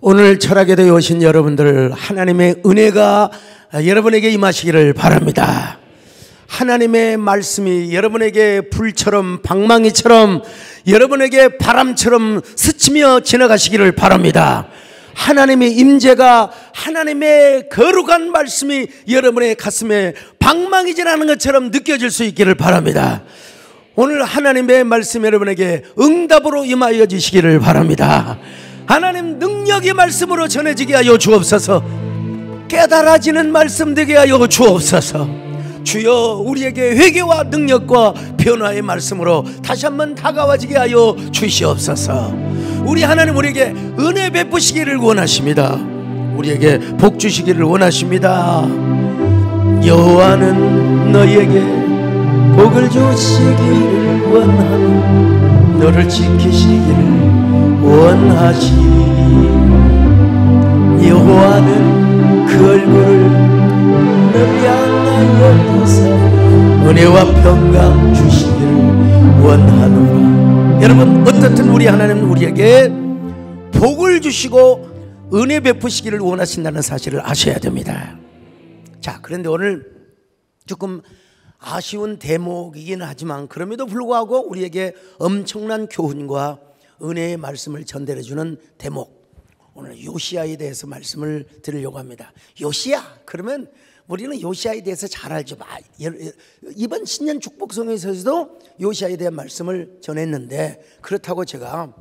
오늘 철학에도 오신 여러분들, 하나님의 은혜가 여러분에게 임하시기를 바랍니다. 하나님의 말씀이 여러분에게 불처럼 방망이처럼 여러분에게 바람처럼 스치며 지나가시기를 바랍니다. 하나님의 임재가, 하나님의 거룩한 말씀이 여러분의 가슴에 방망이질하는 것처럼 느껴질 수 있기를 바랍니다. 오늘 하나님의 말씀 여러분에게 응답으로 임하여 주시기를 바랍니다. 하나님 능력의 말씀으로 전해지게 하여 주옵소서. 깨달아지는 말씀 되게 하여 주옵소서. 주여, 우리에게 회개와 능력과 변화의 말씀으로 다시 한번 다가와지게 하여 주시옵소서. 우리 하나님, 우리에게 은혜 베푸시기를 원하십니다. 우리에게 복 주시기를 원하십니다. 여호와는 너희에게 복을 주시기를 원하고 너를 지키시기를 원하시니 여호와는 그 얼굴을 너희 향하여 두사 은혜와 평강 주시기를 원하노라. 여러분, 어떻든 우리 하나님은 우리에게 복을 주시고 은혜 베푸시기를 원하신다는 사실을 아셔야 됩니다. 자, 그런데 오늘 조금 아쉬운 대목이긴 하지만 그럼에도 불구하고 우리에게 엄청난 교훈과 은혜의 말씀을 전달해주는 대목, 오늘 요시야에 대해서 말씀을 드리려고 합니다. 요시야, 그러면 우리는 요시야에 대해서 잘 알죠. 이번 신년 축복성에서도 요시야에 대한 말씀을 전했는데, 그렇다고 제가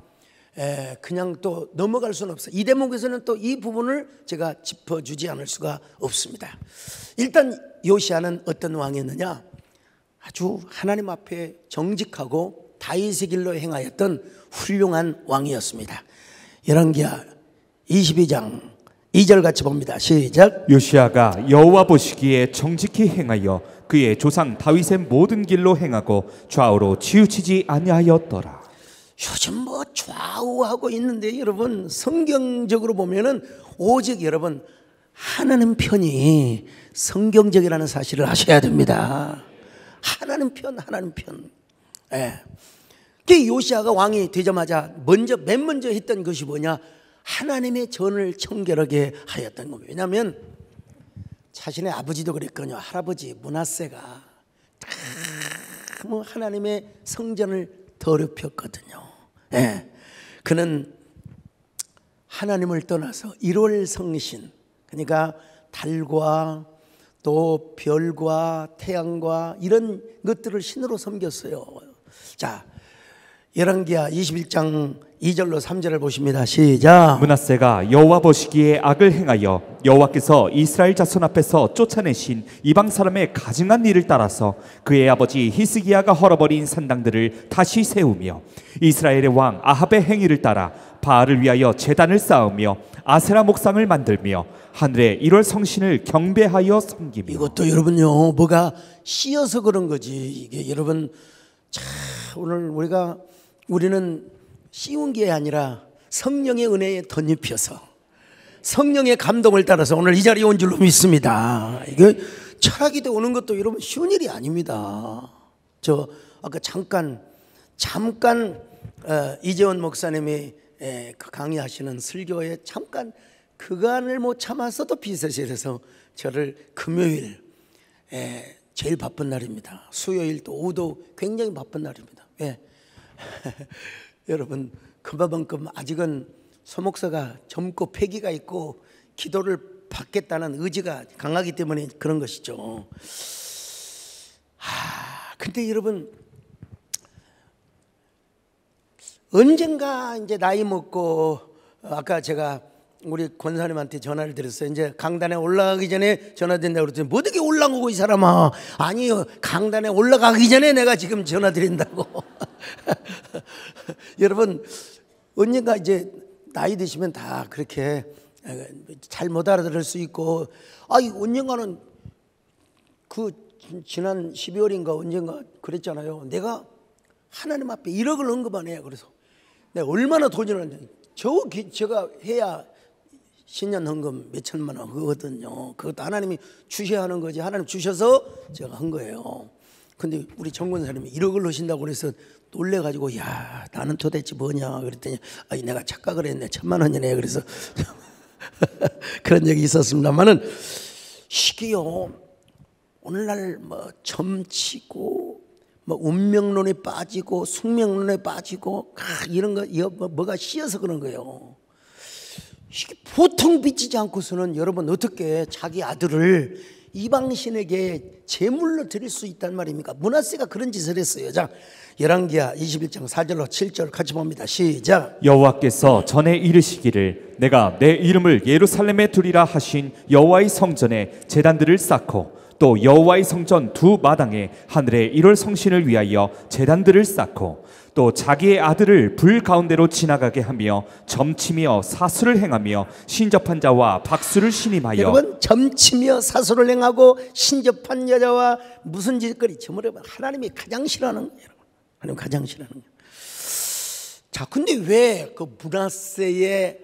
그냥 또 넘어갈 수는 없어요. 이 대목에서는 또 이 부분을 제가 짚어주지 않을 수가 없습니다. 일단 요시야는 어떤 왕이었느냐? 아주 하나님 앞에 정직하고 다윗의 길로 행하였던 훌륭한 왕이었습니다. 열왕기하 22장 2절 같이 봅니다. 시작. 요시야가 여호와 보시기에 정직히 행하여 그의 조상 다윗의 모든 길로 행하고 좌우로 치우치지 아니하였더라. 요즘 뭐 좌우하고 있는데 여러분, 성경적으로 보면은 오직 여러분 하나님 편이 성경적이라는 사실을 아셔야 됩니다. 하나님 편, 하나님 편. 예. 요시야가 왕이 되자마자 맨 먼저 했던 것이 뭐냐? 하나님의 전을 청결하게 하였던 겁니다. 왜냐하면 자신의 아버지도 그랬거든요. 할아버지 므낫세가 뭐 하나님의 성전을 더럽혔거든요. 예. 그는 하나님을 떠나서 일월 성신, 그러니까 달과 또 별과 태양과 이런 것들을 신으로 섬겼어요. 자, 열왕기하 21장 2절로 3절을 보십니다. 시작. 므낫세가 여호와 보시기에 악을 행하여 여호와께서 이스라엘 자손 앞에서 쫓아내신 이방 사람의 가증한 일을 따라서 그의 아버지 히스기야가 헐어버린 산당들을 다시 세우며 이스라엘의 왕 아합의 행위를 따라 바알을 위하여 제단을 쌓으며 아세라 목상을 만들며 하늘의 1월 성신을 경배하여 섬기며. 이것도 여러분요, 뭐가 씌어서 그런 거지. 이게 여러분, 자, 오늘 우리는 씌운 게 아니라 성령의 은혜에 덧입혀서 성령의 감동을 따라서 오늘 이 자리에 온 줄로 믿습니다. 이게 철학이 오는 것도 여러분 쉬운 일이 아닙니다. 저 아까 잠깐 이재원 목사님이 강의하시는 설교에 잠깐 그간을 못 참아서도 비서실에서 저를 금요일 제일 바쁜 날입니다. 수요일 또 오후도 굉장히 바쁜 날입니다. 왜? 여러분, 그만큼 아직은 소목사가 젊고 패기가 있고 기도를 받겠다는 의지가 강하기 때문에 그런 것이죠. 근데 여러분, 언젠가 이제 나이 먹고, 아까 제가 우리 권사님한테 전화를 드렸어요. 이제 강단에 올라가기 전에 전화드린다고 그랬더니 뭐 어떻게 올라오고 이 사람아. 아니요, 강단에 올라가기 전에 내가 지금 전화드린다고. 여러분, 언젠가 이제 나이 드시면 다 그렇게 잘 못 알아들을 수 있고, 언젠가는 그 지난 12월인가 언젠가 그랬잖아요. 내가 하나님 앞에 1억을 언급하네요. 그래서 내가 얼마나 도전을 했는데 제가 해야 신년 헌금 몇 천만 원 그거거든요. 그것도 하나님이 주셔야 하는 거지. 하나님 주셔서 제가 한 거예요. 근데 우리 정권사님이 1억을 넣으신다고 그래서 놀래가지고 야 나는 도대체 뭐냐 그랬더니 아니 내가 착각을 했네 1,000만 원이네. 그래서 그런 얘기 있었습니다만은 시기요 오늘날 뭐 점치고 뭐 운명론에 빠지고 숙명론에 빠지고 이런 거 뭐가 씌어서 그런 거예요. 이게 보통 비치지 않고서는 여러분 어떻게 자기 아들을 이방신에게 제물로 드릴 수 있단 말입니까? 므낫세가 그런 짓을 했어요. 자, 열왕기하 21장 4절로 7절 같이 봅니다. 시작. 여호와께서 전에 이르시기를 내가 내 이름을 예루살렘에 두리라 하신 여호와의 성전에 제단들을 쌓고 또 여호와의 성전 두 마당에 하늘의 1월 성신을 위하여 제단들을 쌓고 또 자기의 아들을 불 가운데로 지나가게 하며 점치며 사수를 행하며 신접한 자와 박수를 신임하여 여러분 점치며 사수를 행하고 신접한 여자와 무슨 짓거리 저물어봐 하나님이 가장 싫어하는 거예요. 하나님 가장 싫어하는 거예요. 자, 근데 왜 그 므낫세의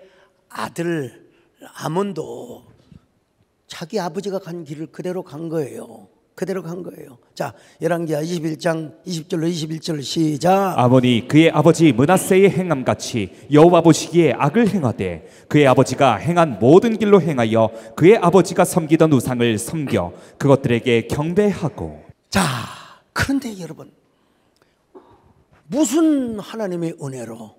아들 아몬도 자기 아버지가 간 길을 그대로 간 거예요. 그대로 간 거예요. 자, 열왕기하 21장 20절로 21절 시작. 아몬이 그의 아버지 므낫세의 행함같이 여호와 보시기에 악을 행하되 그의 아버지가 행한 모든 길로 행하여 그의 아버지가 섬기던 우상을 섬겨 그것들에게 경배하고. 자, 그런데 여러분 무슨 하나님의 은혜로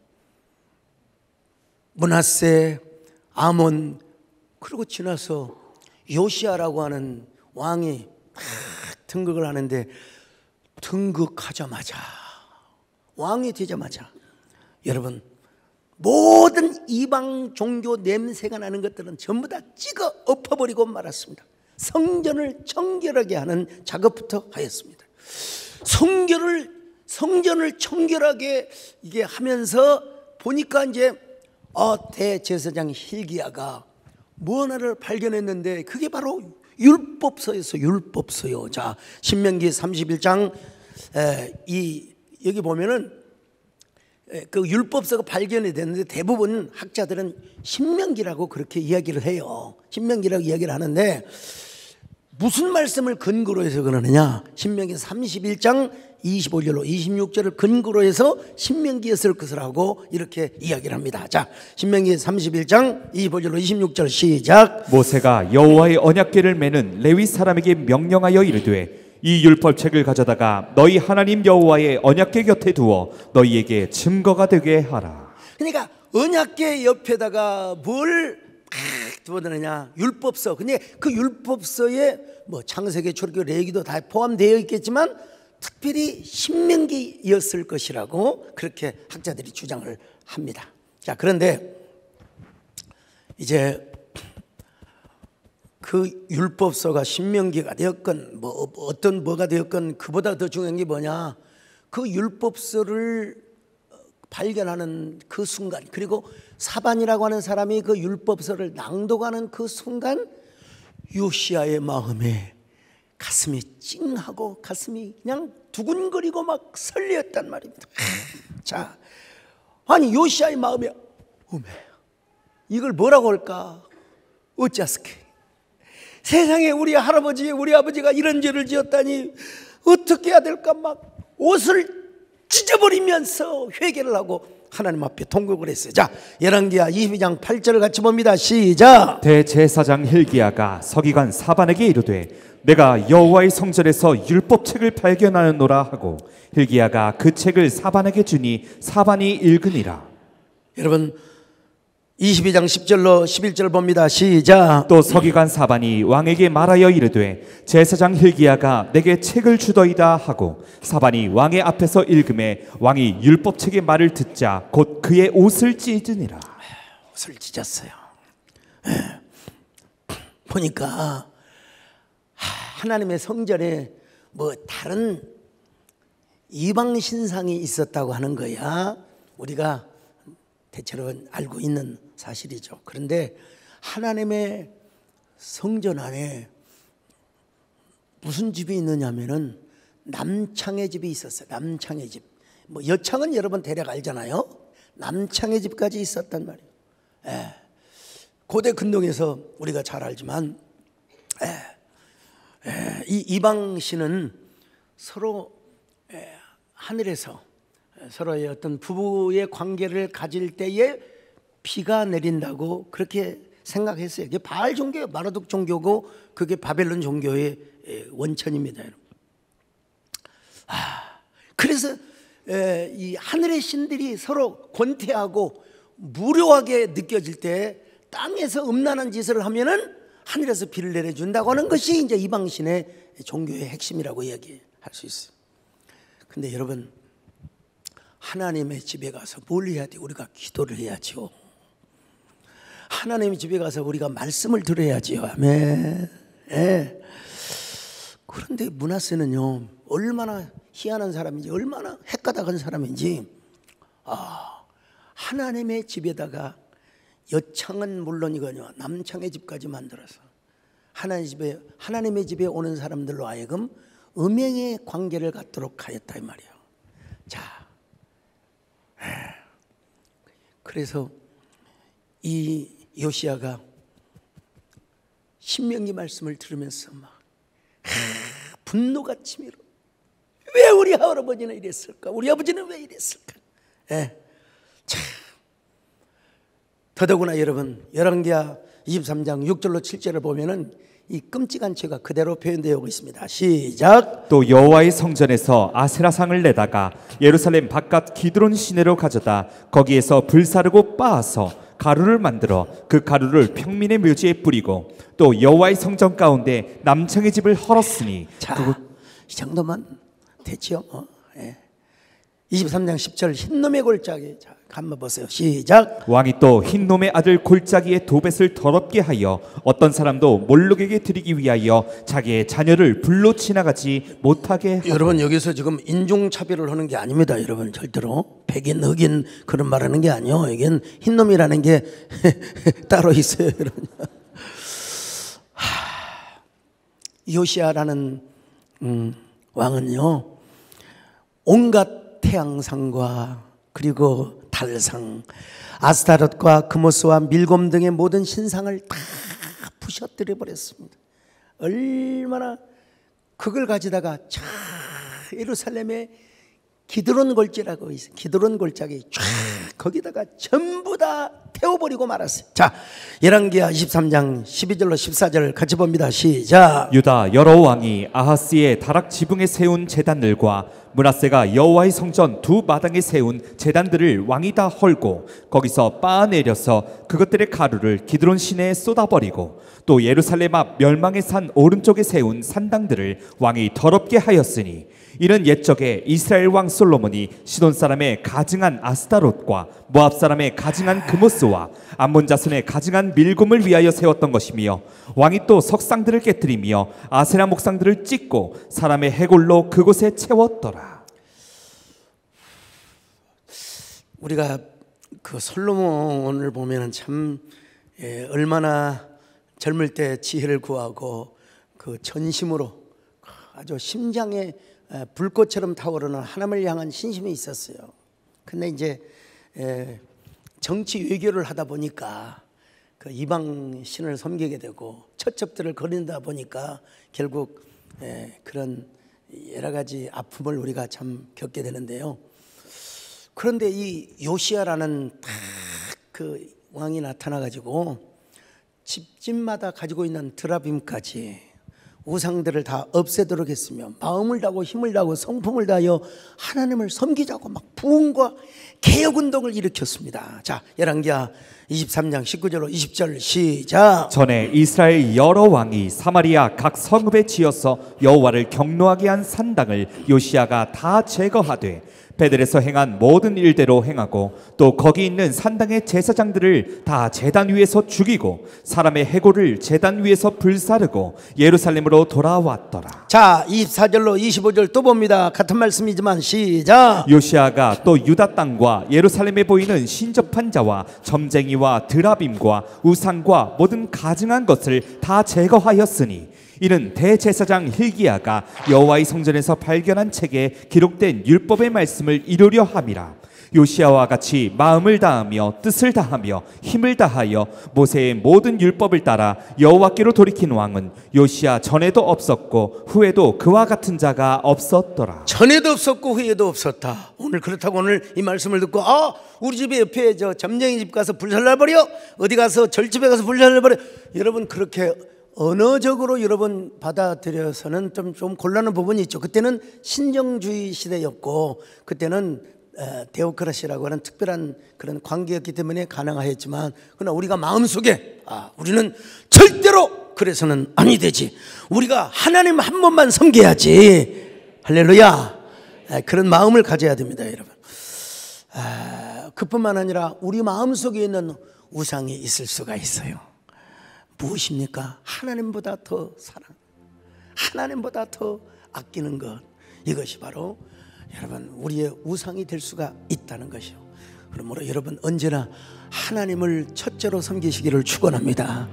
므낫세, 아몬 그리고 지나서 요시아라고 하는 왕이 등극을 하는데 등극하자마자 왕이 되자마자 여러분 모든 이방 종교 냄새가 나는 것들은 전부 다 찍어 엎어버리고 말았습니다. 성전을 청결하게 하는 작업부터 하였습니다. 성전을 청결하게 이게 하면서 보니까 이제 대제사장 힐기야가 뭐 하나를 발견했는데 그게 바로 율법서요. 자, 신명기 31장 여기 보면은 그 율법서가 발견이 됐는데 대부분 학자들은 신명기라고 그렇게 이야기를 해요. 신명기라고 이야기를 하는데 무슨 말씀을 근거로 해서 그러느냐? 신명기 31장 25절로 26절을 근거로 해서 신명기였을 것이라고 이렇게 이야기를 합니다. 자, 신명기 31장 25절로 26절 시작. 모세가 여호와의 언약궤를 매는 레위 사람에게 명령하여 이르되 이 율법책을 가져다가 너희 하나님 여호와의 언약궤 곁에 두어 너희에게 증거가 되게 하라. 그러니까 언약궤 옆에다가 뭘 두어두느냐? 율법서. 근데 그 율법서에 뭐 창세기, 출애굽기, 레위기도 다 포함되어 있겠지만 특별히 신명기였을 것이라고 그렇게 학자들이 주장을 합니다. 자, 그런데 이제 그 율법서가 신명기가 되었건 뭐 어떤 뭐가 되었건 그보다 더 중요한 게 뭐냐? 그 율법서를 발견하는 그 순간, 그리고 사반이라고 하는 사람이 그 율법서를 낭독하는 그 순간 요시야의 마음에 가슴이 찡하고 가슴이 그냥 두근거리고 막 설레었단 말입니다. 자, 아니 요시야의 마음에 이걸 뭐라고 할까? 어쩌스케 세상에 우리 할아버지 우리 아버지가 이런 죄를 지었다니 어떻게 해야 될까? 막 옷을 찢어버리면서 회개를 하고 하나님 앞에 통곡을 했어요. 자, 열왕기하 22장 8절을 같이 봅니다. 시작. 대제사장 힐기야가 서기관 사반에게 이르되 내가 여호와의 성전에서 율법책을 발견하였노라 하고 힐기야가 그 책을 사반에게 주니 사반이 읽으니라. 여러분 22장 10절로 11절 봅니다. 시작. 또 서기관 사반이 왕에게 말하여 이르되 제사장 힐기야가 내게 책을 주더이다 하고 사반이 왕의 앞에서 읽음에 왕이 율법책의 말을 듣자 곧 그의 옷을 찢으니라. 옷을 찢었어요. 보니까 하나님의 성전에 뭐 다른 이방 신상이 있었다고 하는 거야. 우리가 대체로 알고 있는 사실이죠. 그런데 하나님의 성전 안에 무슨 집이 있느냐면은 남창의 집이 있었어요. 남창의 집. 뭐 여창은 여러분 대략 알잖아요. 남창의 집까지 있었단 말이에요. 고대 근동에서 우리가 잘 알지만 이 이방 신은 서로 하늘에서 서로의 어떤 부부의 관계를 가질 때에 비가 내린다고 그렇게 생각했어요. 이게 바알 종교예요. 마르둑 종교고 그게 바벨론 종교의 원천입니다. 그래서 이 하늘의 신들이 서로 권태하고 무료하게 느껴질 때 땅에서 음란한 짓을 하면은 하늘에서 비를 내려준다고 하는 것이 이제 이방신의 종교의 핵심이라고 이야기할 수 있어요. 근데 여러분, 하나님의 집에 가서 뭘 해야 돼? 우리가 기도를 해야죠. 하나님의 집에 가서 우리가 말씀을 들어야지요. 아멘. 예. 그런데 므낫세는요, 얼마나 희한한 사람인지, 얼마나 헷가닥한 사람인지, 하나님의 집에다가 여창은 물론이거든요, 남창의 집까지 만들어서 하나님의 집에 오는 사람들로 하여금 음행의 관계를 갖도록 하였다 이 말이에요. 자, 그래서 이 요시야가 신명기 말씀을 들으면서 막 분노가 치밀어. 왜 우리 할아버지는 이랬을까? 우리 아버지는 왜 이랬을까? 참. 더더구나 여러분, 열왕기하 23장 6절로 7절을 보면은 이 끔찍한 죄가 그대로 표현되어 있습니다. 시작. 또 여호와의 성전에서 아세라상을 내다가 예루살렘 바깥 기드론 시내로 가져다 거기에서 불사르고 빻아서 가루를 만들어 그 가루를 평민의 묘지에 뿌리고 또 여호와의 성전 가운데 남창의 집을 헐었으니. 자, 이 정도만 됐죠. 23장 10절 흰놈의 골짜기. 자, 한번 보세요. 시작. 왕이 또 흰놈의 아들 골짜기의 도벳을 더럽게 하여 어떤 사람도 몰록에게 드리기 위하여 자기의 자녀를 불로 지나가지 못하게 하고. 여러분, 여기서 지금 인종차별을 하는 게 아닙니다. 여러분, 절대로 백인 흑인 그런 말하는 게 아니요. 여기는 흰놈이라는 게 따로 있어요. 여러분. 요시야라는 왕은요, 온갖 태양상과 그리고 달상, 아스타롯과 그모스와 밀곰 등의 모든 신상을 다 부셔뜨려 버렸습니다. 얼마나 그걸 가지다가 쫙 예루살렘에 기드론 골짜기라고 있어요. 기드론 골짜기 쫙 거기다가 전부 다 태워버리고 말았어요. 자, 열왕기하 23장 12절로 14절 같이 봅니다. 시작. 유다 여러 왕이 아하스의 다락 지붕에 세운 제단들과 므낫세가 여호와의 성전 두 마당에 세운 제단들을 왕이 다 헐고 거기서 빻아내려서 그것들의 가루를 기드론 시내에 쏟아버리고 또 예루살렘 앞 멸망의 산 오른쪽에 세운 산당들을 왕이 더럽게 하였으니 이는 옛적에 이스라엘 왕 솔로몬이 시돈 사람의 가증한 아스타롯과 모압 사람의 가증한 그모스와 암몬 자손의 가증한 밀곰을 위하여 세웠던 것이며 왕이 또 석상들을 깨뜨리며 아세라 목상들을 찢고 사람의 해골로 그곳에 채웠더라. 우리가 그 솔로몬을 보면은 참 얼마나 젊을 때 지혜를 구하고 그 전심으로 아주 심장에 불꽃처럼 타오르는 하나님을 향한 신심이 있었어요. 근데 이제 정치 외교를 하다 보니까 그 이방 신을 섬기게 되고 처첩들을 거린다 보니까 결국 그런 여러 가지 아픔을 우리가 참 겪게 되는데요. 그런데 이 요시야라는 딱 그 왕이 나타나 가지고 집집마다 가지고 있는 드라빔까지 우상들을 다 없애도록 했으며 마음을 다하고 힘을 다하고 성품을 다하여 하나님을 섬기자고 막 부흥과 개혁운동을 일으켰습니다. 자, 열왕기하 23장 19절로 20절 시작. 전에 이스라엘 여러 왕이 사마리아 각 성읍에 지어서 여호와를 경노하게 한 산당을 요시야가 다 제거하되 베델에서 행한 모든 일대로 행하고 또 거기 있는 산당의 제사장들을 다 제단 위에서 죽이고 사람의 해골을 제단 위에서 불사르고 예루살렘으로 돌아왔더라. 자, 24절로 25절 또 봅니다. 같은 말씀이지만 시작. 요시야가 또 유다 땅과 예루살렘에 보이는 신접한 자와 점쟁이와 드라빔과 우상과 모든 가증한 것을 다 제거하였으니 이는 대제사장 hil기야가 여호와의 성전에서 발견한 책에 기록된 율법의 말씀을 이루려 함이라. 요시야와 같이 마음을 다하며 뜻을 다하며 힘을 다하여 모세의 모든 율법을 따라 여호와께로 돌이킨 왕은 요시야 전에도 없었고 후에도 그와 같은 자가 없었더라. 전에도 없었고 후에도 없었다. 오늘 그렇다고 오늘 이 말씀을 듣고 우리 집에 옆에 저 점쟁이 집 가서 불살라버려, 어디 가서 절집에 가서 불살라버려, 여러분 그렇게 언어적으로 여러분 받아들여서는 좀 곤란한 부분이 있죠. 그때는 신정주의 시대였고 그때는 데오크라시라고 하는 특별한 그런 관계였기 때문에 가능하였지만, 그러나 우리가 마음속에 우리는 절대로 그래서는 아니 되지, 우리가 하나님 한 번만 섬겨야지, 할렐루야, 그런 마음을 가져야 됩니다. 여러분, 그뿐만 아니라 우리 마음속에 있는 우상이 있을 수가 있어요. 무엇입니까? 하나님보다 더 사랑, 하나님보다 더 아끼는 것, 이것이 바로 여러분 우리의 우상이 될 수가 있다는 것이요. 그러므로 여러분 언제나 하나님을 첫째로 섬기시기를 축원합니다.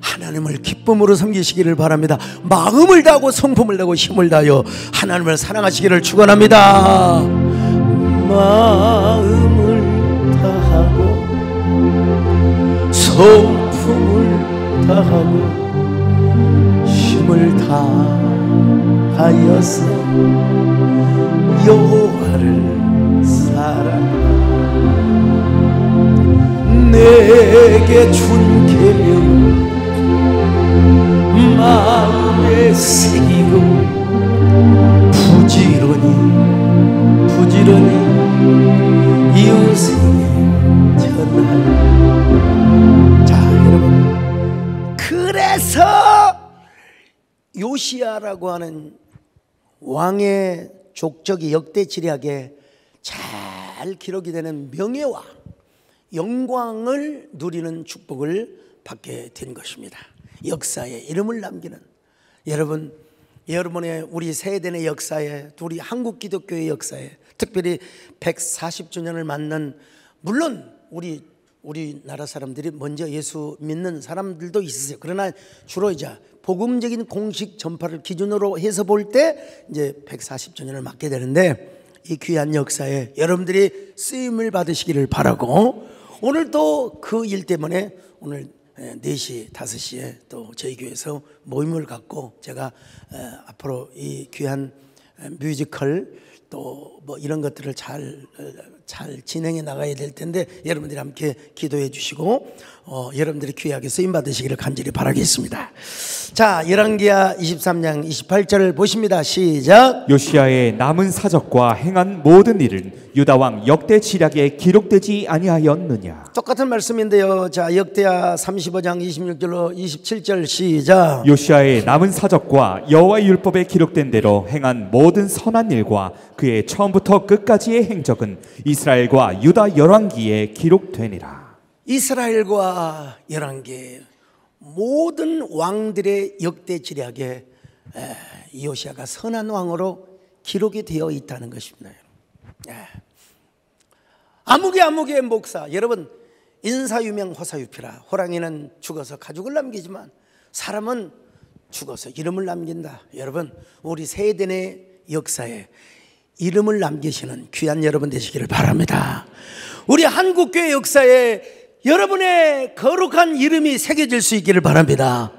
하나님을 기쁨으로 섬기시기를 바랍니다. 마음을 다하고 성품을 다하고 힘을 다하여 하나님을 사랑하시기를 축원합니다. 마음을 다하고 성품을 다하고 힘을 다하여서 여호와를 사랑하라. 내게 준 계명 마음에 새기고 부지런히 이웃에게 전하라. 자 여러분, 그래서 요시야라고 하는 왕의 족적이 역대지략에 잘 기록이 되는 명예와 영광을 누리는 축복을 받게 된 것입니다. 역사에 이름을 남기는, 여러분, 여러분의 우리 세대의 역사에, 우리 한국 기독교의 역사에, 특별히 140주년을 맞는, 물론 우리나라 사람들이 먼저 예수 믿는 사람들도 있으세요. 그러나 주로 이제 복음적인 공식 전파를 기준으로 해서 볼 때 이제 140주년을 맞게 되는데, 이 귀한 역사에 여러분들이 쓰임을 받으시기를 바라고, 오늘 또 그 일 때문에 오늘 4시, 5시에 또 저희 교회에서 모임을 갖고 제가 앞으로 이 귀한 뮤지컬 또 뭐 이런 것들을 잘 진행해 나가야 될 텐데, 여러분들이 함께 기도해 주시고 여러분들이 귀하게 쓰임 받으시기를 간절히 바라겠습니다. 자, 열왕기하 23장 28절을 보십니다. 시작. 요시야의 남은 사적과 행한 모든 일은 유다 왕 역대지략에 기록되지 아니하였느냐. 똑같은 말씀인데요. 자, 역대하 35장 26절로 27절 시작. 요시야의 남은 사적과 여호와의 율법에 기록된 대로 행한 모든 선한 일과 그의 처음부터 끝까지의 행적은 이스라엘과 유다 열왕기에 기록되니라. 이스라엘과 열왕기 모든 왕들의 역대지략에 요시야가 선한 왕으로 기록이 되어 있다는 것입니다. 아무개 목사, 여러분, 인사유명 호사유피라. 호랑이는 죽어서 가죽을 남기지만 사람은 죽어서 이름을 남긴다. 여러분, 우리 세대의 역사에 이름을 남기시는 귀한 여러분 되시기를 바랍니다. 우리 한국교회 역사에 여러분의 거룩한 이름이 새겨질 수 있기를 바랍니다.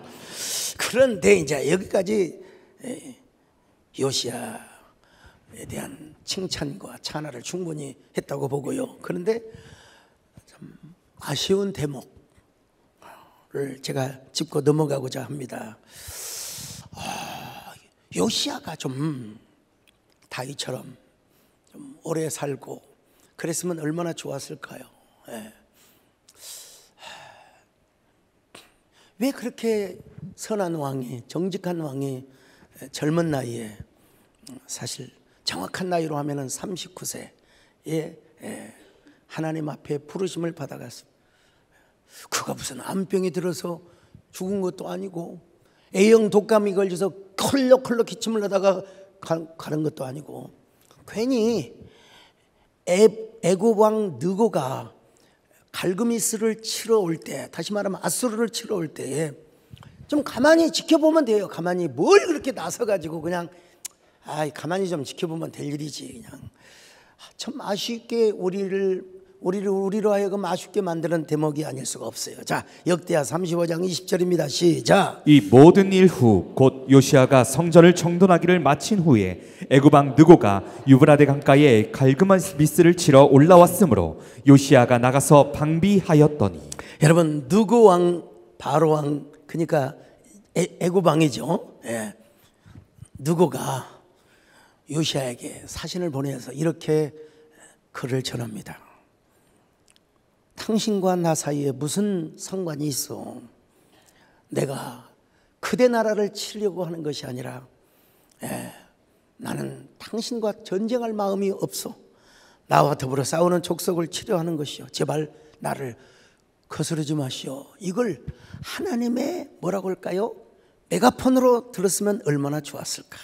그런데 이제 여기까지 요시야에 대한 칭찬과 찬화를 충분히 했다고 보고요. 그런데 좀 아쉬운 대목을 제가 짚고 넘어가고자 합니다. 요시야가 좀 다윗처럼 좀 오래 살고 그랬으면 얼마나 좋았을까요? 왜 그렇게 선한 왕이, 정직한 왕이 젊은 나이에, 사실 정확한 나이로 하면은 39세에 하나님 앞에 부르심을 받아갔습니다. 그가 무슨 암병이 들어서 죽은 것도 아니고 A형 독감이 걸려서 컬럭컬럭 기침을 하다가 가는 것도 아니고, 괜히 애굽 왕 느고가 갈그미스를 치러 올 때, 다시 말하면 아수르를 치러 올 때에 좀 가만히 지켜보면 돼요. 가만히 뭘 그렇게 나서가지고 그냥 가만히 좀 지켜보면 될 일이지, 그냥 참 아쉽게 우리로 하여금 아쉽게 만드는 대목이 아닐 수가 없어요. 자, 역대하 35장 20절입니다. 시작. 이 모든 일 후 곧 요시아가 성전을 정돈하기를 마친 후에 애굽 왕 느고가 유브라데 강가에 갈그미스를 치러 올라왔으므로 요시아가 나가서 방비하였더니. 여러분, 느고 왕, 바로 왕, 그러니까 애굽 왕이죠. 예. 느고가 요시아에게 사신을 보내서 이렇게 글을 전합니다. 당신과 나 사이에 무슨 상관이 있어? 내가 그대 나라를 치려고 하는 것이 아니라 나는 당신과 전쟁할 마음이 없어. 나와 더불어 싸우는 족속을 치료하는 것이요. 제발 나를 거스르지 마시오. 이걸 하나님의 뭐라고 할까요? 메가폰으로 들었으면 얼마나 좋았을까.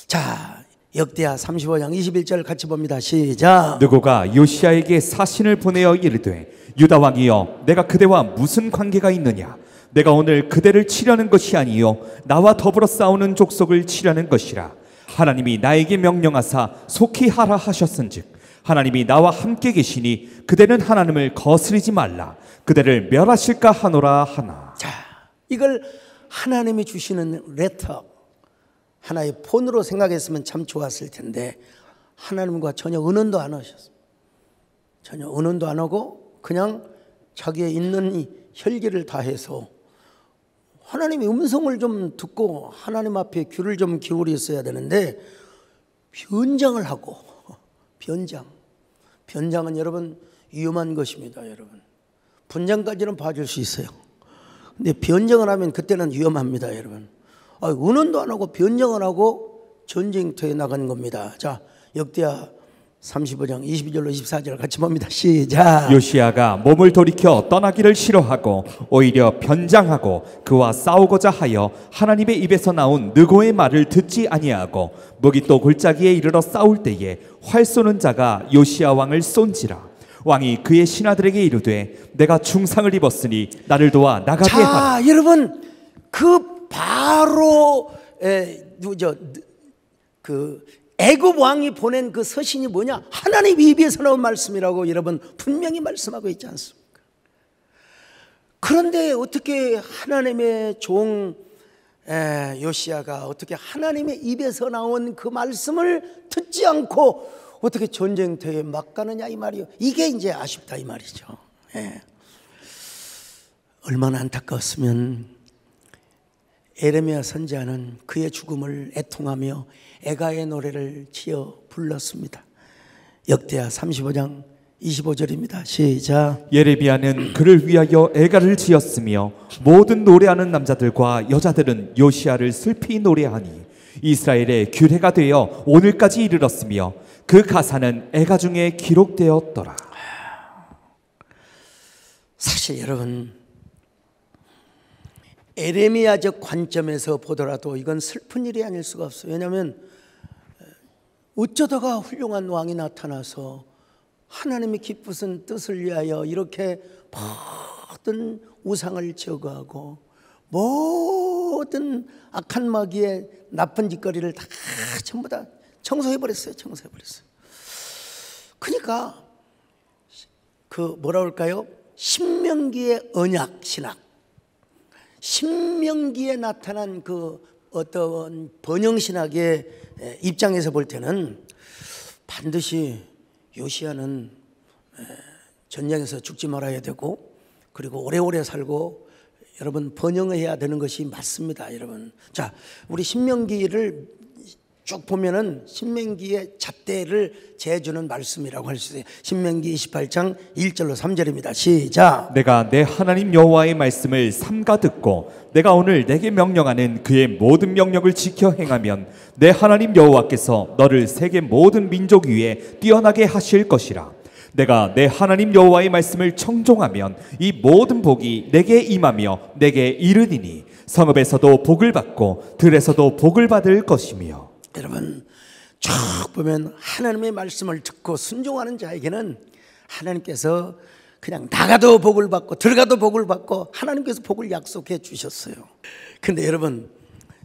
자, 역대하 35장 21절 같이 봅니다. 시작. 느고가 요시아에게 사신을 보내어 이르되 유다 왕이여 내가 그대와 무슨 관계가 있느냐? 내가 오늘 그대를 치려는 것이 아니요 나와 더불어 싸우는 족속을 치려는 것이라. 하나님이 나에게 명령하사 속히 하라 하셨은즉 하나님이 나와 함께 계시니 그대는 하나님을 거스르지 말라. 그대를 멸하실까 하노라 하나. 자, 이걸 하나님이 주시는 레터, 하나의 폰으로 생각했으면 참 좋았을 텐데 하나님과 전혀 의논도 안 하셨어요. 전혀 의논도 안 하고 그냥 자기의 있는 이 혈기를 다해서 하나님의 음성을 좀 듣고 하나님 앞에 귀를 좀 기울였어야 되는데 변장을 하고, 변장은 여러분 위험한 것입니다. 여러분, 분장까지는 봐줄 수 있어요. 근데 변장을 하면 그때는 위험합니다. 여러분, 의논도 안 하고 변정을 하고 전쟁터에 나간 겁니다. 자, 역대하 35장 22절로 24절 같이 봅니다. 시작. 요시아가 몸을 돌이켜 떠나기를 싫어하고 오히려 변장하고 그와 싸우고자 하여 하나님의 입에서 나온 느고의 말을 듣지 아니하고 무기또 골짜기에 이르러 싸울 때에 활 쏘는 자가 요시아 왕을 쏜지라. 왕이 그의 신하들에게 이르되 내가 중상을 입었으니 나를 도와 나가게 하라. 자, 여러분, 그 바로 애굽 왕이 보낸 그 서신이 뭐냐? 하나님 입에서 나온 말씀이라고 여러분 분명히 말씀하고 있지 않습니까? 그런데 어떻게 하나님의 종 요시아가 어떻게 하나님의 입에서 나온 그 말씀을 듣지 않고 어떻게 전쟁터에 막 가느냐 이 말이요. 이게 이제 아쉽다 이 말이죠. 얼마나 안타까웠으면 에레미야 선지자는 그의 죽음을 애통하며 애가의 노래를 지어 불렀습니다. 역대하 35장 25절입니다. 시작. 예레미야는 그를 위하여 애가를 지었으며 모든 노래하는 남자들과 여자들은 요시아를 슬피 노래하니 이스라엘의 규례가 되어 오늘까지 이르렀으며 그 가사는 애가 중에 기록되었더라. 사실 여러분, 에레미야적 관점에서 보더라도 이건 슬픈 일이 아닐 수가 없어요. 왜냐하면 어쩌다가 훌륭한 왕이 나타나서 하나님의 기쁘신 뜻을 위하여 이렇게 모든 우상을 제거하고 모든 악한 마귀의 나쁜 짓거리를 다 전부 다 청소해버렸어요. 그러니까 그 뭐라 할까요? 신명기의 언약 신학, 신명기에 나타난 그 어떤 번영신학의 입장에서 볼 때는 반드시 요시아는 전쟁에서 죽지 말아야 되고 그리고 오래오래 살고 여러분 번영해야 되는 것이 맞습니다. 여러분, 자, 우리 신명기를 쭉 보면은 신명기의 잣대를 재주는 말씀이라고 할 수 있어요. 신명기 28장 1절로 3절입니다. 시작. 내가 내 하나님 여호와의 말씀을 삼가 듣고 내가 오늘 내게 명령하는 그의 모든 명령을 지켜 행하면 내 하나님 여호와께서 너를 세계 모든 민족 위에 뛰어나게 하실 것이라. 내가 내 하나님 여호와의 말씀을 청종하면 이 모든 복이 내게 임하며 내게 이르리니 성읍에서도 복을 받고 들에서도 복을 받을 것이며. 여러분, 쭉 보면 하나님의 말씀을 듣고 순종하는 자에게는 하나님께서 그냥 나가도 복을 받고 들어가도 복을 받고 하나님께서 복을 약속해 주셨어요. 근데 여러분,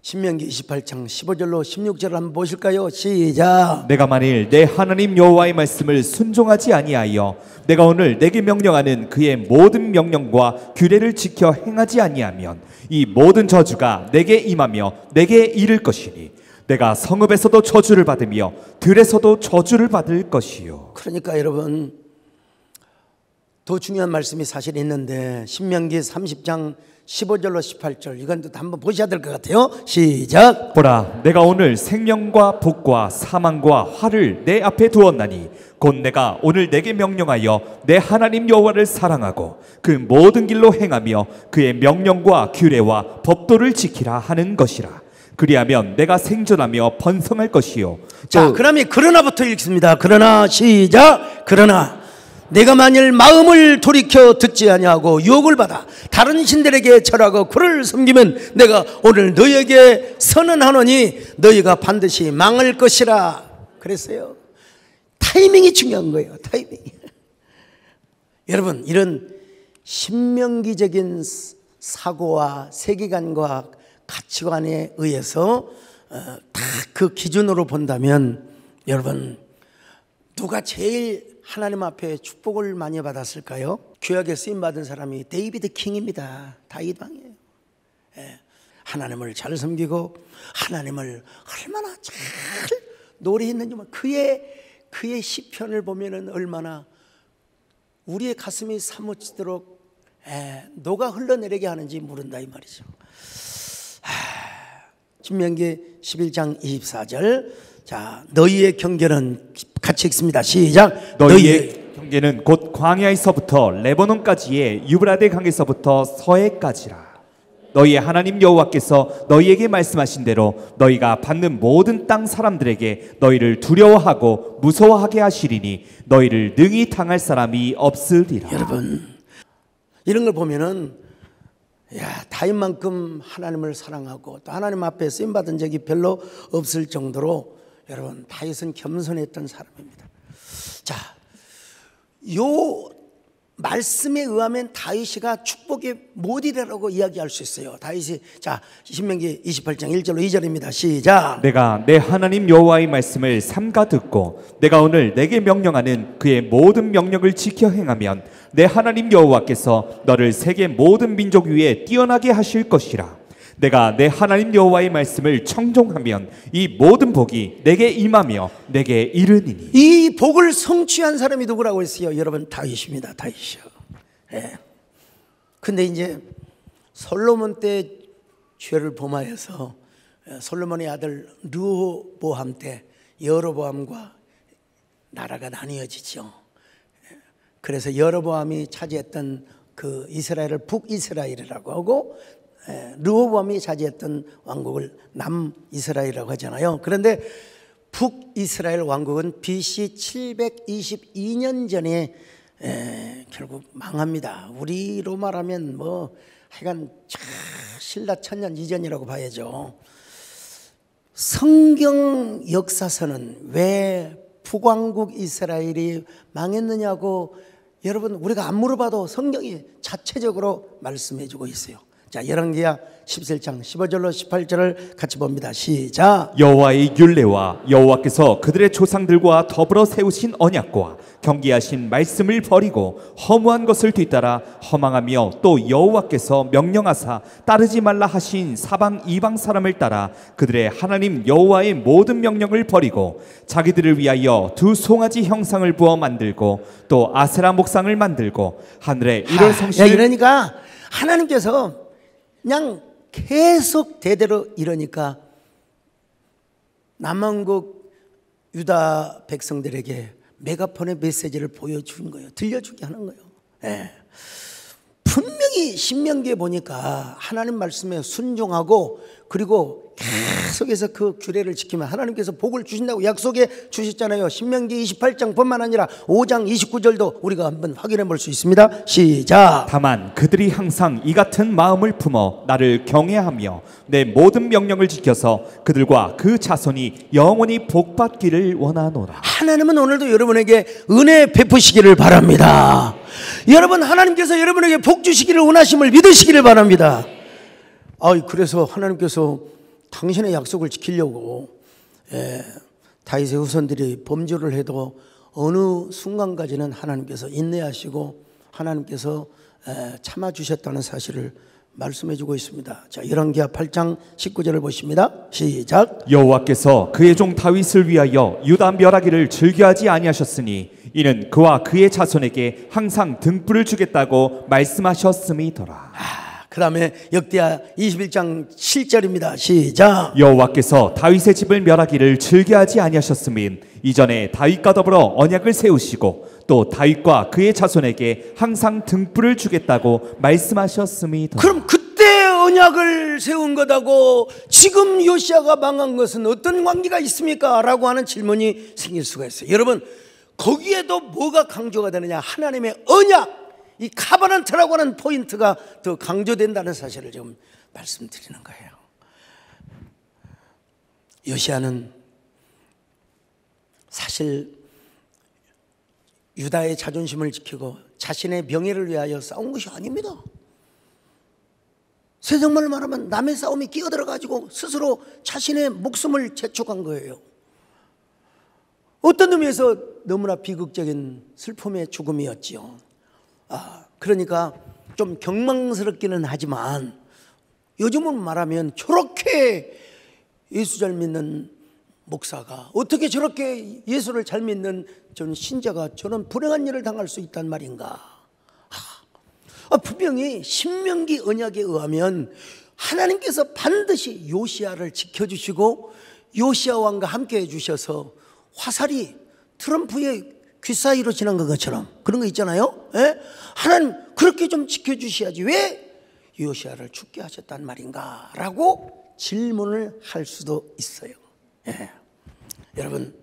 신명기 28장 15절로 16절을 한번 보실까요? 시작. 내가 만일 내 하나님 여호와의 말씀을 순종하지 아니하여 내가 오늘 내게 명령하는 그의 모든 명령과 규례를 지켜 행하지 아니하면 이 모든 저주가 내게 임하며 내게 이를 것이니 내가 성읍에서도 저주를 받으며 들에서도 저주를 받을 것이요. 그러니까 여러분, 더 중요한 말씀이 사실 있는데 신명기 30장 15절로 18절, 이건 또 한번 보셔야 될 것 같아요. 시작. 보라, 내가 오늘 생명과 복과 사망과 화를 내 앞에 두었나니 곧 내가 오늘 내게 명령하여 내 하나님 여호와를 사랑하고 그 모든 길로 행하며 그의 명령과 규례와 법도를 지키라 하는 것이라. 그리하면 내가 생존하며 번성할 것이요. 자, 그러면 그러나부터 읽습니다. 그러나, 시작. 그러나 내가 만일 마음을 돌이켜 듣지 아니하고 유혹을 받아 다른 신들에게 절하고 그를 섬기면 내가 오늘 너희에게 선언하노니 너희가 반드시 망할 것이라 그랬어요. 타이밍이 중요한 거예요. 타이밍. 여러분, 이런 신명기적인 사고와 세계관과 가치관에 의해서 다 그 기준으로 본다면 여러분, 누가 제일 하나님 앞에 축복을 많이 받았을까요? 구약에 쓰임받은 사람이 데이비드 킹입니다. 다윗 왕이에요. 예. 하나님을 잘 섬기고 하나님을 얼마나 잘 노래했는지, 그의 시편을 보면은 얼마나 우리의 가슴이 사무치도록 녹아 흘러내리게 하는지 모른다 이 말이죠. 신명기 11장 24절. 자, 너희의 경계는 같이 읽습니다. 시작. 너희의 경계는 곧 광야에서부터 레바논까지의 유브라데 강에서부터 서해까지라. 너희의 하나님 여호와께서 너희에게 말씀하신 대로 너희가 받는 모든 땅 사람들에게 너희를 두려워하고 무서워하게 하시리니 너희를 능히 당할 사람이 없으리라. 여러분, 이런 걸 보면은 다윗만큼 하나님을 사랑하고 또 하나님 앞에 쓰임받은 적이 별로 없을 정도로 여러분, 다윗은 겸손했던 사람입니다. 자, 요 말씀에 의하면 다윗이가 축복의 모델이라고 이야기할 수 있어요. 다윗이, 자, 신명기 28장 1절로 2절입니다. 시작. 내가 내 하나님 여호와의 말씀을 삼가 듣고 내가 오늘 내게 명령하는 그의 모든 명령을 지켜 행하면 내 하나님 여호와께서 너를 세계 모든 민족 위에 뛰어나게 하실 것이라. 내가 내 하나님 여호와의 말씀을 청종하면 이 모든 복이 내게 임하며 내게 이르니니. 이 복을 성취한 사람이 누구라고 했어요? 여러분, 다윗입니다. 다윗이요. 예. 근데 이제 솔로몬 때 죄를 범하여서 솔로몬의 아들 르호보암 때 여로보암과 나라가 나뉘어지죠. 그래서 여로보암이 차지했던 그 이스라엘을 북이스라엘이라고 하고 르호보암이 차지했던 왕국을 남이스라엘이라고 하잖아요. 그런데 북이스라엘 왕국은 BC 722년 전에 결국 망합니다. 우리로 말하면 뭐 하여간 신라 천년 이전이라고 봐야죠. 성경 역사서는 왜 북왕국 이스라엘이 망했느냐고 여러분, 우리가 안 물어봐도 성경이 자체적으로 말씀해주고 있어요. 자, 열왕기하 17장 15절로 18절을 같이 봅니다. 시작. 여호와의 율례와 여호와께서 그들의 조상들과 더불어 세우신 언약과 경계하신 말씀을 버리고 허무한 것을 뒤따라 허망하며 또 여호와께서 명령하사 따르지 말라 하신 사방 이방 사람을 따라 그들의 하나님 여호와의 모든 명령을 버리고 자기들을 위하여 두 송아지 형상을 부어 만들고 또 아세라 목상을 만들고 하늘에 이런 성신을. 이러니까 하나님께서 그냥 계속 대대로 이러니까 남왕국 유다 백성들에게 메가폰의 메시지를 보여준 거예요. 들려주게 하는 거예요. 예. 분명히 신명기에 보니까 하나님 말씀에 순종하고 그리고 계속해서 그 규례를 지키면 하나님께서 복을 주신다고 약속해 주셨잖아요. 신명기 28장 뿐만 아니라 5장 29절도 우리가 한번 확인해 볼 수 있습니다. 시작. 다만 그들이 항상 이 같은 마음을 품어 나를 경외하며 내 모든 명령을 지켜서 그들과 그 자손이 영원히 복받기를 원하노라. 하나님은 오늘도 여러분에게 은혜 베푸시기를 바랍니다. 여러분, 하나님께서 여러분에게 복 주시기를 원하심을 믿으시기를 바랍니다. 그래서 하나님께서 당신의 약속을 지키려고 다윗의 후손들이 범죄를 해도 어느 순간까지는 하나님께서 인내하시고 하나님께서 참아주셨다는 사실을 말씀해주고 있습니다. 자, 열왕기하 8장 19절을 보십니다. 시작. 여호와께서 그의 종 다윗을 위하여 유다 멸하기를 즐겨하지 아니하셨으니 이는 그와 그의 자손에게 항상 등불을 주겠다고 말씀하셨음이더라. 그 다음에 역대하 21장 7절입니다. 시작. 여호와께서 다윗의 집을 멸하기를 즐겨하지 아니하셨음인 이전에 다윗과 더불어 언약을 세우시고 또 다윗과 그의 자손에게 항상 등불을 주겠다고 말씀하셨음이더라. 그럼 그때 언약을 세운 것하고 지금 요시아가 망한 것은 어떤 관계가 있습니까? 라고 하는 질문이 생길 수가 있어요. 여러분, 거기에도 뭐가 강조가 되느냐? 하나님의 언약, 이 카바넌트라고 하는 포인트가 더 강조된다는 사실을 지금 말씀드리는 거예요. 요시아는 사실 유다의 자존심을 지키고 자신의 명예를 위하여 싸운 것이 아닙니다. 세상말로 말하면 남의 싸움에 끼어들어가지고 스스로 자신의 목숨을 재촉한 거예요. 어떤 의미에서 너무나 비극적인 슬픔의 죽음이었지요. 그러니까 좀 경망스럽기는 하지만 요즘은 말하면 저렇게 예수 잘 믿는 목사가 어떻게 저렇게 예수를 잘 믿는 저는 신자가 저런 불행한 일을 당할 수 있단 말인가. 분명히 신명기 언약에 의하면 하나님께서 반드시 요시아를 지켜주시고 요시아 왕과 함께 해주셔서 화살이 트럼프의 귀 사이로 지난 것처럼 그런 거 있잖아요. 하나님 그렇게 좀 지켜주셔야지 왜 요시아를 죽게 하셨단 말인가 라고 질문을 할 수도 있어요. 여러분,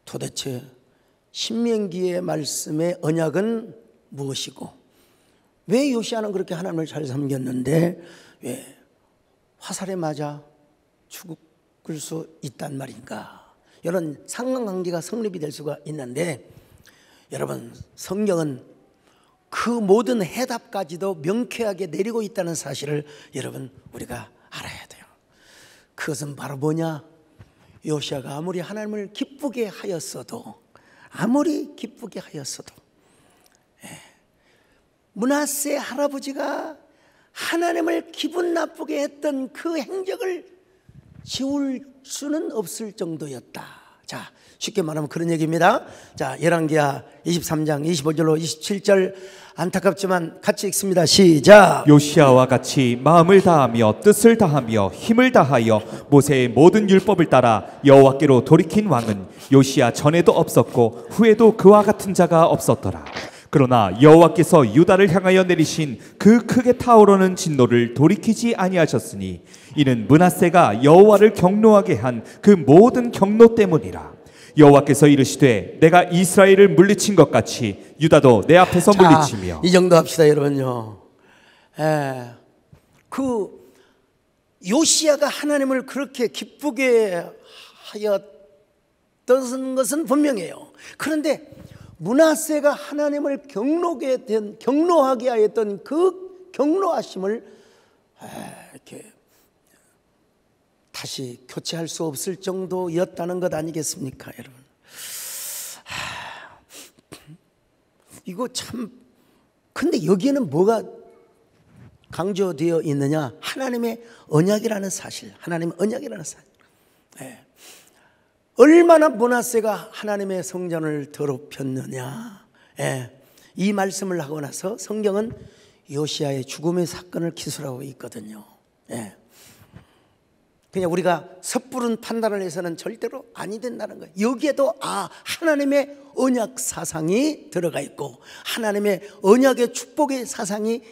도대체 신명기의 말씀의 언약은 무엇이고 왜 요시아는 그렇게 하나님을 잘 섬겼는데 왜 화살에 맞아 죽을 수 있단 말인가. 이런 상관관계가 성립이 될 수가 있는데 여러분, 성경은 그 모든 해답까지도 명쾌하게 내리고 있다는 사실을 여러분 우리가 알아야 돼요. 그것은 바로 뭐냐? 요시아가 아무리 하나님을 기쁘게 하였어도 므낫세 할아버지가 하나님을 기분 나쁘게 했던 그 행적을 지울 수는 없을 정도였다. 자, 쉽게 말하면 그런 얘기입니다. 자, 열왕기하 23장 25절로 27절 안타깝지만 같이 읽습니다. 시작. 요시아와 같이 마음을 다하며 뜻을 다하며 힘을 다하여 모세의 모든 율법을 따라 여호와께로 돌이킨 왕은 요시아 전에도 없었고 후에도 그와 같은 자가 없었더라. 그러나 여호와께서 유다를 향하여 내리신 그 크게 타오르는 진노를 돌이키지 아니하셨으니 이는 므낫세가 여호와를 경노하게 한 그 모든 경노 때문이라. 여호와께서 이르시되 내가 이스라엘을 물리친 것 같이 유다도 내 앞에서 물리치며. 이 정도 합시다 여러분요. 그 요시아가 하나님을 그렇게 기쁘게 하였던 것은 분명해요. 그런데 므낫세가 하나님을 경노하게 하였던 그 경노하심을 이렇게 다시 교체할 수 없을 정도였다는 것 아니겠습니까, 여러분? 이거 참. 근데 여기에는 뭐가 강조되어 있느냐? 하나님의 언약이라는 사실. 하나님의 언약이라는 사실. 얼마나 므낫세가 하나님의 성전을 더럽혔느냐. 이 말씀을 하고 나서 성경은 요시아의 죽음의 사건을 기술하고 있거든요. 그냥 우리가 섣부른 판단을 해서는 절대로 아니 된다는 거예요. 여기에도 하나님의 언약 사상이 들어가 있고 하나님의 언약의 축복의 사상이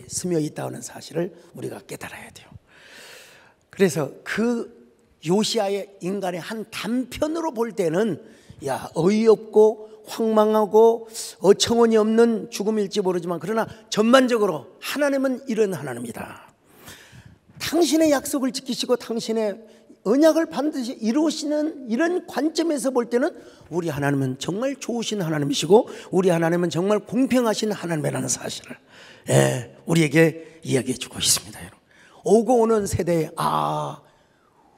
스며 있다는 사실을 우리가 깨달아야 돼요. 그래서 그 요시아의 인간의 한 단편으로 볼 때는 어이없고 황망하고 어처구니 없는 죽음일지 모르지만 그러나 전반적으로 하나님은 이런 하나님이다. 당신의 약속을 지키시고 당신의 언약을 반드시 이루시는 이런 관점에서 볼 때는 우리 하나님은 정말 좋으신 하나님이시고 우리 하나님은 정말 공평하신 하나님이라는 사실을 우리에게 이야기해 주고 있습니다. 여러분. 오고 오는 세대에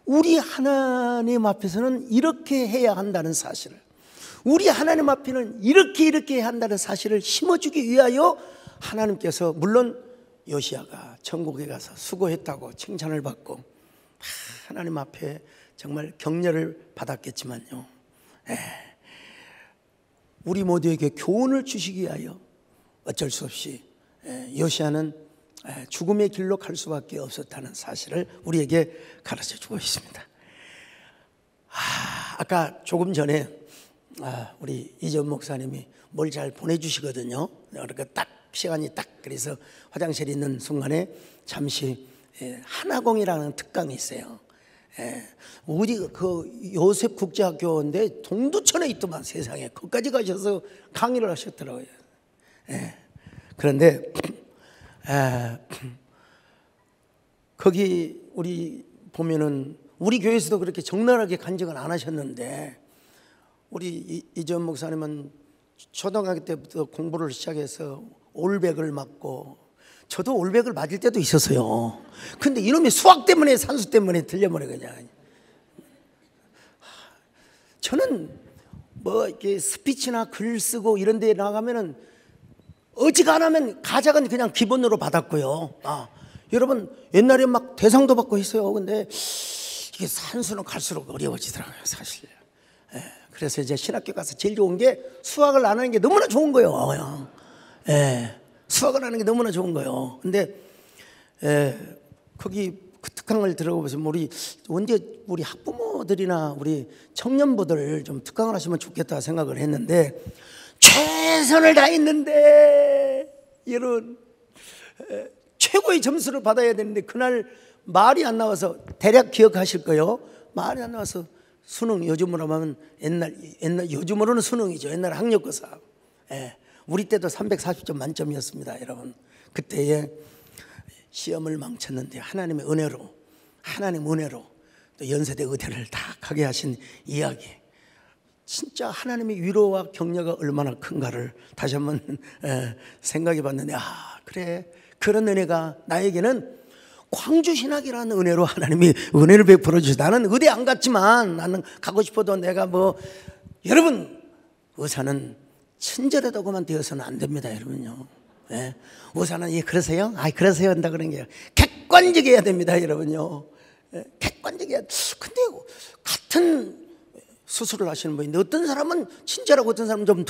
우리 하나님 앞에서는 이렇게 해야 한다는 사실을, 우리 하나님 앞에는 이렇게 해야 한다는 사실을 심어주기 위하여 하나님께서, 물론 요시야가 천국에 가서 수고했다고 칭찬을 받고 하나님 앞에 정말 격려를 받았겠지만요, 우리 모두에게 교훈을 주시기 위하여 어쩔 수 없이 요시야는 죽음의 길로 갈 수밖에 없었다는 사실을 우리에게 가르쳐 주고 있습니다. 아까 조금 전에 우리 이전 목사님이 뭘 잘 보내주시거든요. 그러니까 딱 시간이 딱, 그래서 화장실에 있는 순간에 잠시 하나공이라는 특강이 있어요. 어디 그 요셉 국제학교인데 동두천에 있더만, 세상에 거기까지 가셔서 강의를 하셨더라고요. 그런데 거기 우리 보면은 우리 교회에서도 그렇게 적나라하게 간증을 안 하셨는데, 우리 이전 목사님은 초등학교 때부터 공부를 시작해서 올백을 맞고, 저도 올백을 맞을 때도 있었어요. 근데 이놈이 수학 때문에, 산수 때문에 들려버려 그냥. 저는 뭐 이렇게 스피치나 글 쓰고 이런 데 나가면은 어지간하면 가작은 그냥 기본으로 받았고요. 여러분 옛날에 막 대상도 받고 했어요. 근데 이게 산수는 갈수록 어려워지더라고요, 사실. 그래서 이제 신학교 가서 제일 좋은 게 수학을 안 하는 게 너무나 좋은 거예요. 수학을 하는 게 너무나 좋은 거예요. 근데 거기 그 특강을 들어보면서 우리 학부모들이나 우리 청년부들 좀 특강을 하시면 좋겠다 생각을 했는데, 최선을 다했는데 이런 최고의 점수를 받아야 되는데 그날 말이 안 나와서, 대략 기억하실 거예요. 말이 안 나와서 수능, 요즘으로 하면 옛날 요즘으로는 수능이죠. 옛날 학력고사. 우리 때도 340점 만점이었습니다, 여러분. 그때에 시험을 망쳤는데 하나님 은혜로 또 연세대 의대를 다 가게 하신 이야기, 진짜 하나님의 위로와 격려가 얼마나 큰가를 다시 한번 생각해 봤는데, 그래, 그런 은혜가 나에게는 광주신학이라는 은혜로 하나님이 은혜를 베풀어 주셔서, 나는 의대 안 갔지만, 나는 가고 싶어도 내가 여러분, 의사는 친절하다 고만 되어서는 안 됩니다, 여러분요. 의사는 그러세요? 그러세요 한다 그런 게 객관적이어야 됩니다, 여러분요. 객관적이어야. 근데 같은 수술을 하시는 분인데 어떤 사람은 친절하고 어떤 사람은 좀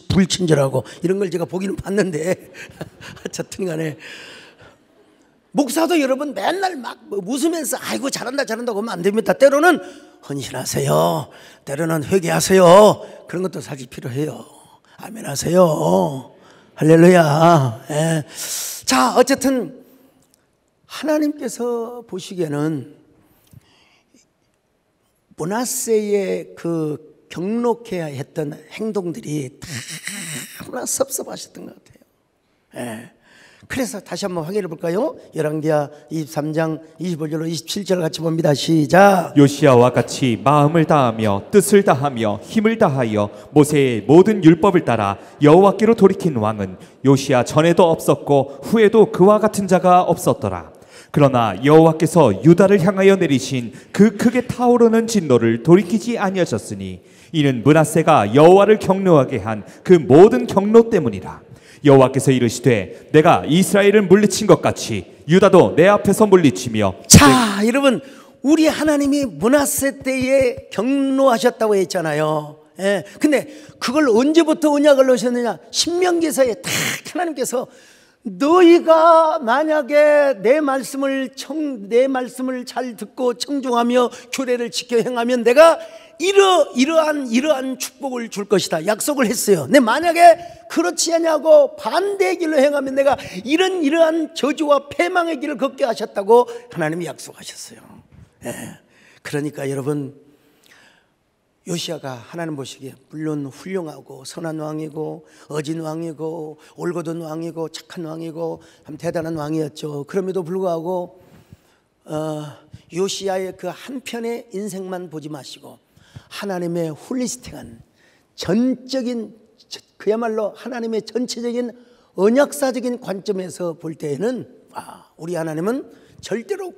불친절하고 이런 걸 제가 보기는 봤는데 어쨌든 간에 목사도 여러분 맨날 막 웃으면서 아이고 잘한다 하면 안 됩니다. 때로는 헌신하세요, 때로는 회개하세요. 그런 것도 사실 필요해요. 아멘 하세요. 할렐루야. 자, 어쨌든 하나님께서 보시기에는 므낫세의 그 경록해야 했던 행동들이 다 너무나 섭섭하셨던 것 같아요. 그래서 다시 한번 확인해 볼까요? 열왕기하 23장 25절로 27절 같이 봅니다. 시작. 요시야와 같이 마음을 다하며 뜻을 다하며 힘을 다하여 모세의 모든 율법을 따라 여호와께로 돌이킨 왕은 요시야 전에도 없었고 후에도 그와 같은 자가 없었더라. 그러나 여호와께서 유다를 향하여 내리신 그 크게 타오르는 진노를 돌이키지 아니하셨으니 이는 므낫세가 여호와를 경노하게 한 그 모든 경노 때문이라. 여호와께서 이르시되 내가 이스라엘을 물리친 것 같이 유다도 내 앞에서 물리치며. 자, 여러분, 우리 하나님이 므낫세 때에 경노하셨다고 했잖아요. 근데 그걸 언제부터 언약을 넣으셨느냐? 신명기서에 딱 하나님께서 너희가 만약에 내 말씀을 잘 듣고 청중하며 규례를 지켜 행하면 내가 이러한 축복을 줄 것이다 약속을 했어요. 근데 만약에 그렇지 않냐고 반대의 길로 행하면 내가 이러한 저주와 패망의 길을 걷게 하셨다고 하나님이 약속하셨어요. 그러니까 여러분, 요시야가 하나님 보시기에 물론 훌륭하고 선한 왕이고 어진 왕이고 올곧은 왕이고 착한 왕이고 참 대단한 왕이었죠. 그럼에도 불구하고 요시야의 그 한편의 인생만 보지 마시고 하나님의 홀리스틱한 전적인, 그야말로 하나님의 전체적인 언약사적인 관점에서 볼 때에는 우리 하나님은 절대로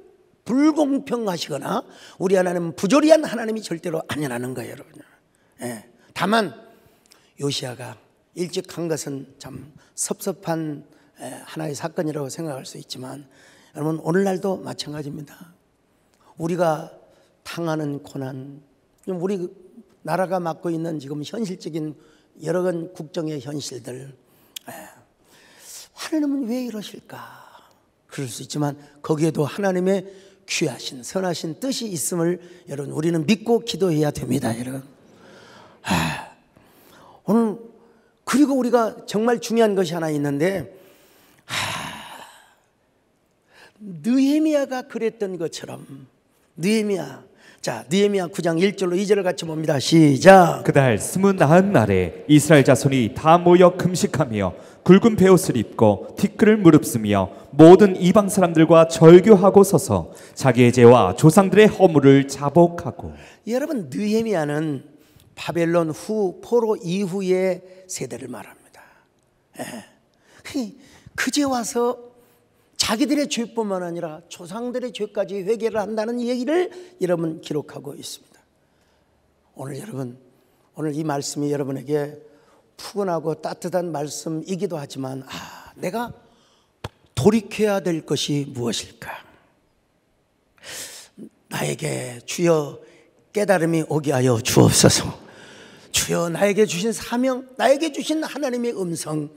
불공평하시거나 우리 하나님은 부조리한 하나님이 절대로 아니라는 거예요, 여러분. 예. 다만 요시야가 일찍 간 것은 참 섭섭한 하나의 사건이라고 생각할 수 있지만, 여러분 오늘날도 마찬가지입니다. 우리가 당하는 고난, 우리 나라가 맡고 있는 지금 현실적인 여러 가지 국정의 현실들, 하나님은 왜 이러실까? 그럴 수 있지만 거기에도 하나님의 귀하신 선하신 뜻이 있음을 여러분 우리는 믿고 기도해야 됩니다, 여러분. 오늘 그리고 우리가 정말 중요한 것이 하나 있는데, 느헤미야가 그랬던 것처럼 느헤미야 9장 1절로 2절을 같이 봅니다. 시작. 그달 29날에 이스라엘 자손이 다 모여 금식하며 굵은 베옷을 입고 티끌을 무릅쓰며 모든 이방 사람들과 절규하고 서서 자기의 죄와 조상들의 허물을 자복하고. 여러분, 느헤미야는 바벨론 후 포로 이후의 세대를 말합니다. 그제 와서 자기들의 죄뿐만 아니라 조상들의 죄까지 회개를 한다는 얘기를 여러분 기록하고 있습니다. 오늘 이 말씀이 여러분에게 푸근하고 따뜻한 말씀이기도 하지만, 내가 돌이켜야 될 것이 무엇일까? 나에게 주여 깨달음이 오게 하여 주옵소서. 주여 나에게 주신 사명, 나에게 주신 하나님의 음성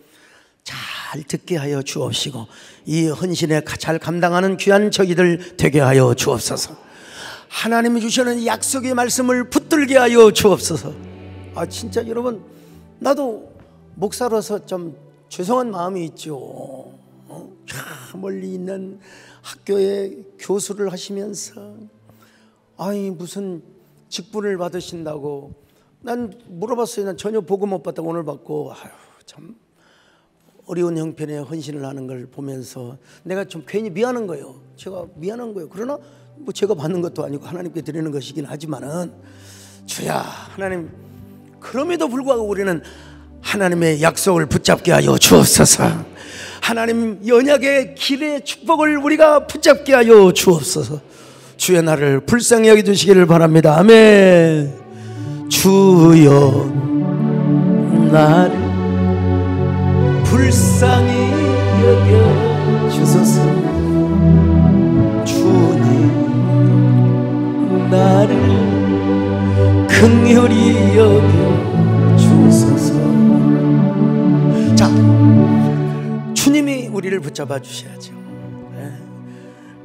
잘 듣게 하여 주옵시고, 이 헌신에 잘 감당하는 귀한 저희들 되게 하여 주옵소서. 하나님이 주시는 약속의 말씀을 붙들게 하여 주옵소서. 진짜 여러분, 나도 목사로서 좀 죄송한 마음이 있죠. 멀리 있는 학교에 교수를 하시면서 무슨 직분을 받으신다고 난 물어봤어요. 난 전혀 보고 못 받다가 오늘 받고, 참 어려운 형편에 헌신을 하는 걸 보면서 내가 좀 괜히 미안한 거예요. 제가 미안한 거예요. 그러나 뭐 제가 받는 것도 아니고 하나님께 드리는 것이긴 하지만은, 주야 하나님, 그럼에도 불구하고 우리는 하나님의 약속을 붙잡게 하여 주옵소서. 하나님 연약의 길의 축복을 우리가 붙잡게 하여 주옵소서. 주의 나를 불쌍히 여겨주시기를 바랍니다. 아멘. 주여 나를 불쌍히 여겨주소서. 주님 나를 긍휼히 여겨주소서. 자, 주님이 우리를 붙잡아 주셔야죠.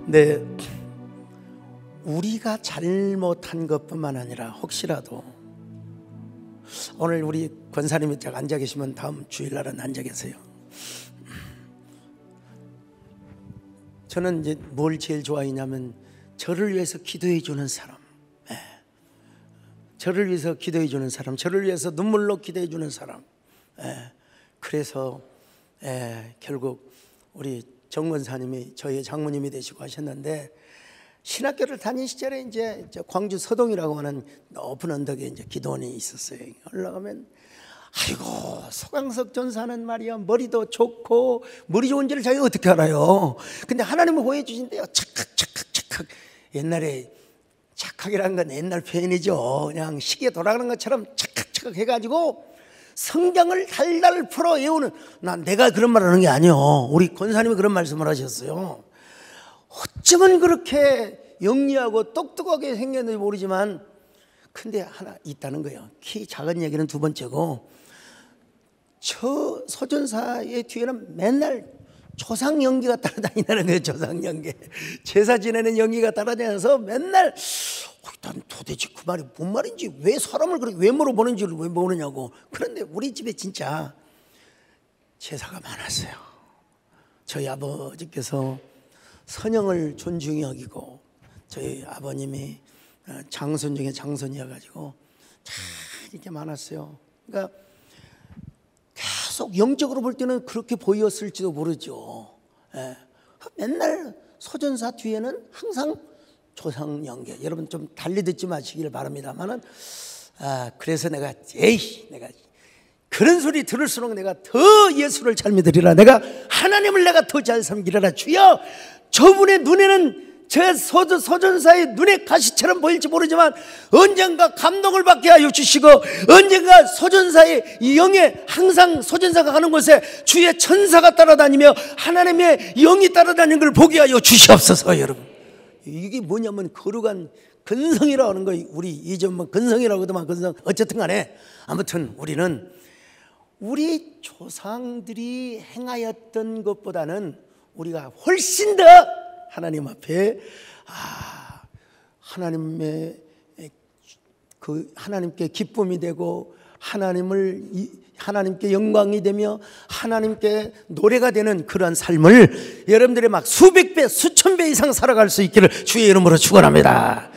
네, 우리가 잘못한 것뿐만 아니라 혹시라도 오늘 우리 권사님이 딱 앉아 계시면 다음 주일날은 앉아 계세요. 저는 이제 뭘 제일 좋아하냐면 저를 위해서 기도해 주는 사람, 저를 위해서 기도해 주는 사람, 저를 위해서 눈물로 기도해 주는 사람. 그래서 결국 우리 정 권사님이 저희 장모님이 되시고 하셨는데, 신학교를 다닌 시절에 이제 광주 서동이라고 하는 높은 언덕에 이제 기도원이 있었어요. 올라가면 소강석 전사는 말이야 머리도 좋고, 머리 좋은 줄을 자기가 어떻게 알아요? 근데 하나님은 호해 주신대요. 착각. 옛날에 착각이라는 건 옛날 표현이죠. 그냥 시계 돌아가는 것처럼 착각 해가지고 성경을 달달 풀어 외우는, 내가 그런 말 하는 게 아니에요. 우리 권사님이 그런 말씀을 하셨어요. 어쩌면 그렇게 영리하고 똑똑하게 생겼는지 모르지만, 근데 하나 있다는 거예요. 키 작은 얘기는 두 번째고, 저 서전사의 뒤에는 맨날 조상 연기가 따라다니는 거예요. 조상 연기, 제사 지내는 연기가 따라다녀서 맨날 난 도대체 그 말이 뭔 말인지, 왜 사람을 그렇게 왜 물어보는지를 왜 모르냐고. 그런데 우리 집에 진짜 제사가 많았어요. 저희 아버지께서 선영을 존중히 여기고, 저희 아버님이 장손 중에 장손이어가지고 참 이렇게 많았어요. 그러니까 계속 영적으로 볼 때는 그렇게 보였을지도 모르죠. 맨날 소전사 뒤에는 항상 조상 연계. 여러분 좀 달리 듣지 마시길 바랍니다만은, 그래서 내가 그런 소리 들을수록 내가 더 예수를 잘 믿으리라, 내가 하나님을 내가 더 잘 섬기리라. 주여, 저분의 눈에는 제 소전사의 눈에 가시처럼 보일지 모르지만 언젠가 감동을 받게 하여 주시고 언젠가 소전사의 영에 항상 소전사가 가는 곳에 주의 천사가 따라다니며 하나님의 영이 따라다니는 걸 보게 하여 주시옵소서. 여러분, 이게 뭐냐면 거룩한 근성이라고 하는 거예요. 우리 이전 근성이라고 하더만 근성 어쨌든 간에 아무튼 우리는 우리 조상들이 행하였던 것보다는 우리가 훨씬 더 하나님 앞에 하나님께 기쁨이 되고 하나님께 영광이 되며 하나님께 노래가 되는 그런 삶을 여러분들이 막 수백 배 수천 배 이상 살아갈 수 있기를 주의 이름으로 축원합니다.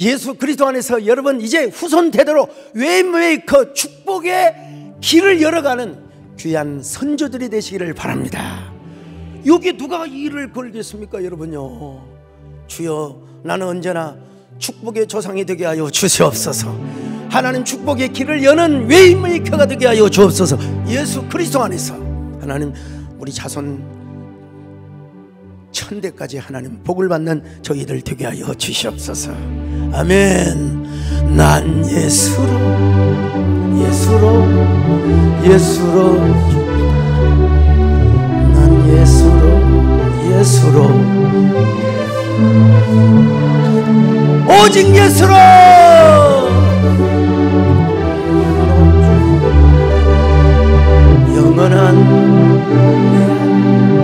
예수 그리스도 안에서 여러분 이제 후손 대대로 웨이메이커 축복의 길을 열어가는 귀한 선조들이 되시기를 바랍니다. 여기 누가 이 일을 걸겠습니까? 여러분요, 주여 나는 언제나 축복의 조상이 되게 하여 주시옵소서. 하나님 축복의 길을 여는 웨이메이커가 되게 하여 주옵소서. 예수 그리스도 안에서 하나님 우리 자손 천대까지 하나님 복을 받는 저희들 되게 하여 주시옵소서. 아멘. 난 예수로 난 예수로 오직 예수로 영원한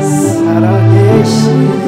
살아계신